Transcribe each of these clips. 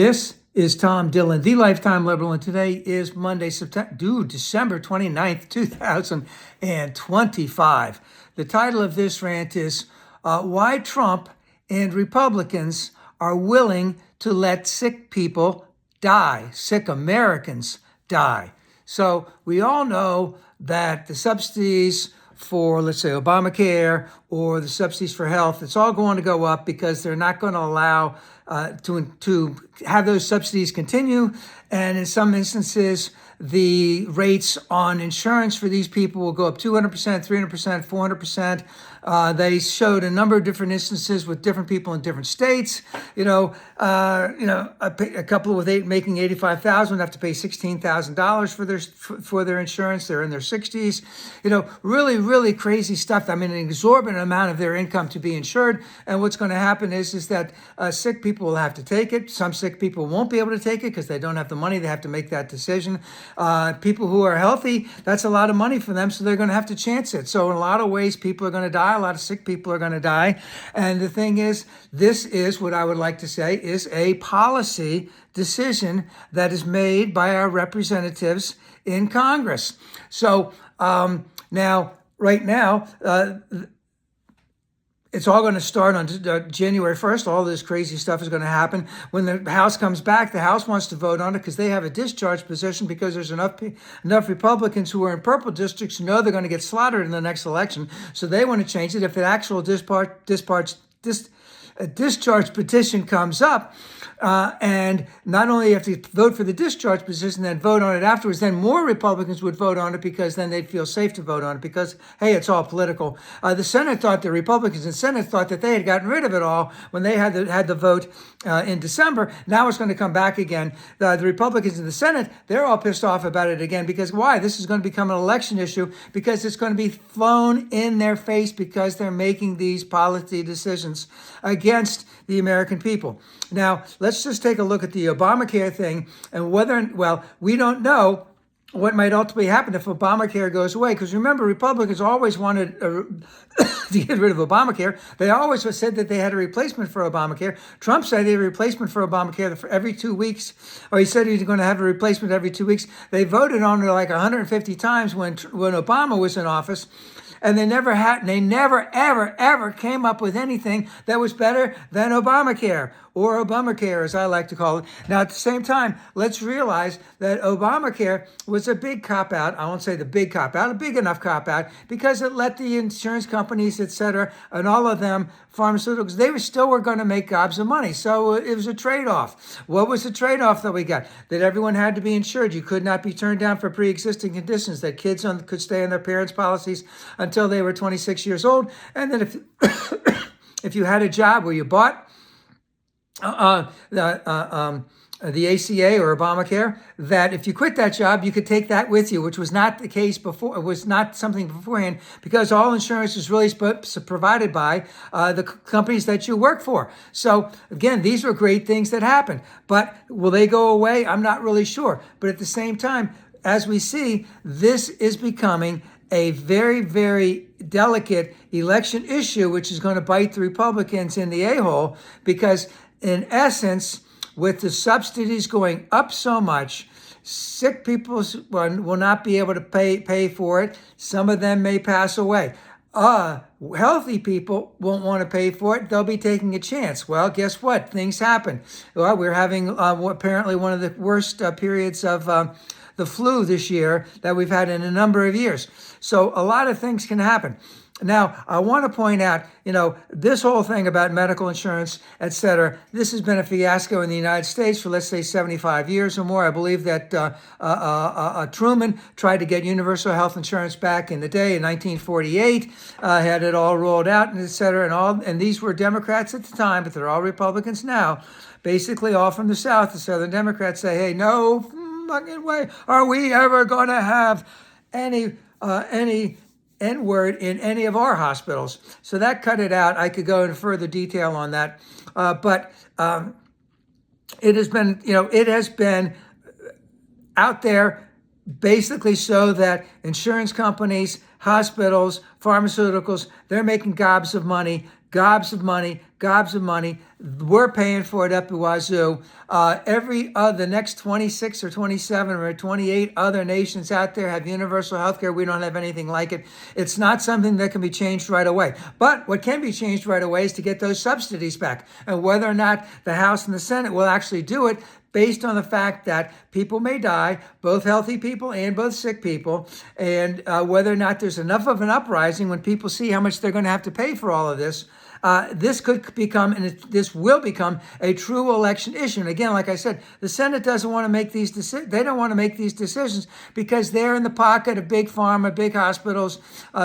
This is Tom Dillon, the Lifetime Liberal, and today is Monday, December 29th, 2025. The title of this rant is Why Trump and Republicans Are Willing to Let Sick People Die, Sick Americans die. So we all know that the subsidies for, let's say, Obamacare or the subsidies for health, it's all going to go up because they're not going to allow to have those subsidies continue. And in some instances, the rates on insurance for these people will go up 200%, 300%, 400%. They showed a number of different instances with different people in different states. A couple making $85,000 have to pay $16,000 for their insurance. They're in their 60s. Really, really crazy stuff. I mean, an exorbitant amount of their income to be insured. And what's going to happen is that sick people will have to take it. Some sick people won't be able to take it because they don't have the money. They have to make that decision. People who are healthy, that's a lot of money for them, so they're going to have to chance it. So in a lot of ways, people are going to die. A lot of sick people are going to die. And the thing is, this is what I would like to say is a policy decision that is made by our representatives in Congress. So right now, it's all going to start on January 1st. All this crazy stuff is going to happen. When the House comes back, the House wants to vote on it because they have a discharge position because there's enough Republicans who are in purple districts who know they're going to get slaughtered in the next election. So they want to change it. If an actual discharge petition comes up, and not only have to vote for the discharge position, then vote on it afterwards, then more Republicans would vote on it because then they'd feel safe to vote on it because, hey, it's all political. The Republicans in Senate thought that they had gotten rid of it all when they had the vote in December. Now it's going to come back again. The Republicans in the Senate, they're all pissed off about it again because why? This is going to become an election issue because it's going to be thrown in their face because they're making these policy decisions against the American people. Now, let's just take a look at the Obamacare thing and we don't know what might ultimately happen if Obamacare goes away. Because remember, Republicans always wanted to get rid of Obamacare. They always said that they had a replacement for Obamacare. Trump said he had a replacement for Obamacare for every 2 weeks, or he said he was going to have a replacement every 2 weeks. They voted on it like 150 times when Obama was in office. And they never, ever came up with anything that was better than Obamacare, or Obamacare, as I like to call it. Now, at the same time, let's realize that Obamacare was a big cop-out. I won't say the big cop-out, a big enough cop-out, because it let the insurance companies, et cetera, and all of them, pharmaceuticals, they were going to make gobs of money. So it was a trade-off. What was the trade-off that we got? That everyone had to be insured. You could not be turned down for pre-existing conditions, that kids could stay on their parents' policies until they were 26 years old. And then if you had a job where you bought the ACA or Obamacare, that if you quit that job, you could take that with you, which was not the case before. It was not something beforehand because all insurance is really provided by the companies that you work for. So again, these were great things that happened, but will they go away? I'm not really sure. But at the same time, as we see, this is becoming a very, very delicate election issue, which is going to bite the Republicans in the a-hole because in essence, with the subsidies going up so much, sick people will not be able to pay for it. Some of them may pass away. Healthy people won't want to pay for it. They'll be taking a chance. Well, guess what? Things happen. Well, we're having apparently one of the worst periods of the flu this year that we've had in a number of years. So a lot of things can happen. Now, I want to point out, this whole thing about medical insurance, et cetera, this has been a fiasco in the United States for, let's say, 75 years or more. I believe that Truman tried to get universal health insurance back in the day in 1948, had it all rolled out, and et cetera, and these were Democrats at the time, but they're all Republicans now, basically all from the South. The Southern Democrats say, hey, no fucking way are we ever going to have any N-word in any of our hospitals. So that cut it out. I could go into further detail on that. But it has been out there basically so that insurance companies, hospitals, pharmaceuticals, they're making gobs of money, gobs of money. We're paying for it up the wazoo. The next 26 or 27 or 28 other nations out there have universal health care. We don't have anything like it. It's not something that can be changed right away. But what can be changed right away is to get those subsidies back. And whether or not the House and the Senate will actually do it, based on the fact that people may die, both healthy people and both sick people, and whether or not there's enough of an uprising when people see how much they're going to have to pay for all of this, this could become, and this will become, a true election issue. And again, like I said, the Senate doesn't want to make these decisions. They don't want to make these decisions because they're in the pocket of big pharma, big hospitals,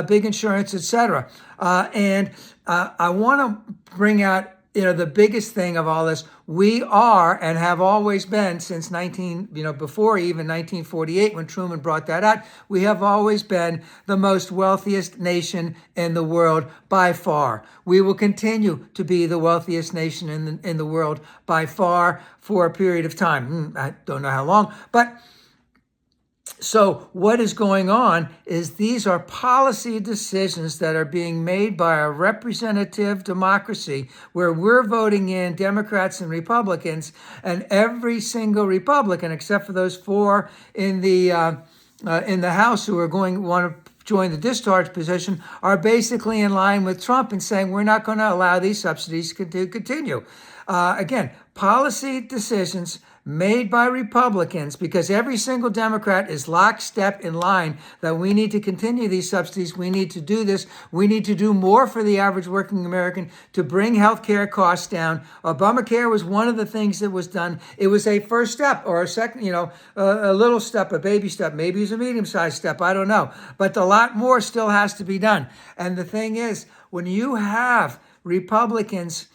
big insurance, etc. And I want to bring out, the biggest thing of all this. We are and have always been since before even 1948 when Truman brought that out, we have always been the most wealthiest nation in the world by far. We will continue to be the wealthiest nation in the world by far for a period of time. I don't know how long, but so what is going on is these are policy decisions that are being made by a representative democracy where we're voting in Democrats and Republicans, and every single Republican, except for those 4 in the House who are want to join the discharge position, are basically in line with Trump and saying we're not going to allow these subsidies to continue. Again, policy decisions made by Republicans, because every single Democrat is lockstep in line that we need to continue these subsidies. We need to do this. We need to do more for the average working American to bring healthcare costs down. Obamacare was one of the things that was done. It was a first step or a second, a little step, a baby step. Maybe it's a medium-sized step. I don't know. But a lot more still has to be done. And the thing is, when you have Republicans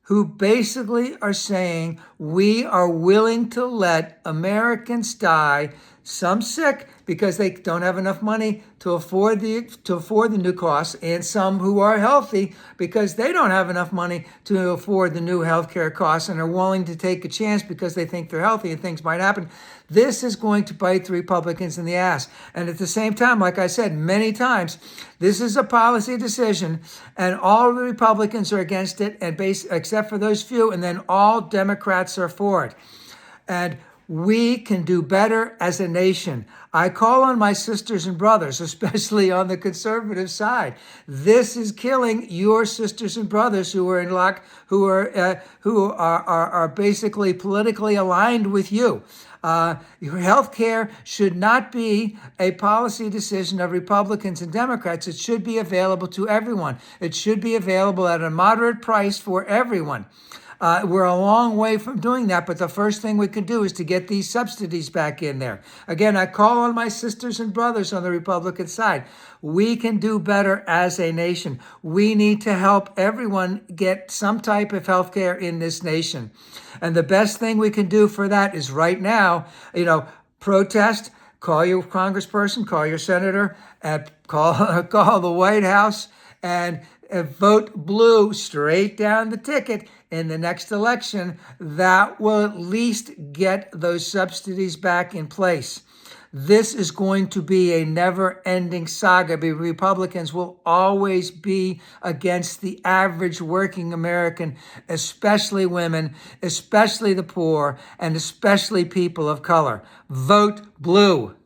who basically are saying we are willing to let Americans die, some sick because they don't have enough money to afford the new costs, and some who are healthy because they don't have enough money to afford the new healthcare costs and are willing to take a chance because they think they're healthy and things might happen. This is going to bite the Republicans in the ass. And at the same time, like I said many times, this is a policy decision, and all the Republicans are against it, and except for those few, and then all Democrats are for it. And we can do better as a nation. I call on my sisters and brothers, especially on the conservative side. This is killing your sisters and brothers who are who are basically politically aligned with you. Your health care should not be a policy decision of Republicans and Democrats. It should be available to everyone. It should be available at a moderate price for everyone. We're a long way from doing that, but the first thing we can do is to get these subsidies back in there. Again, I call on my sisters and brothers on the Republican side. We can do better as a nation. We need to help everyone get some type of health care in this nation. And the best thing we can do for that is right now, protest, call your congressperson, call your senator, and call the White House, and vote blue straight down the ticket in the next election. That will at least get those subsidies back in place. This is going to be a never-ending saga. The Republicans will always be against the average working American, especially women, especially the poor, and especially people of color. Vote blue.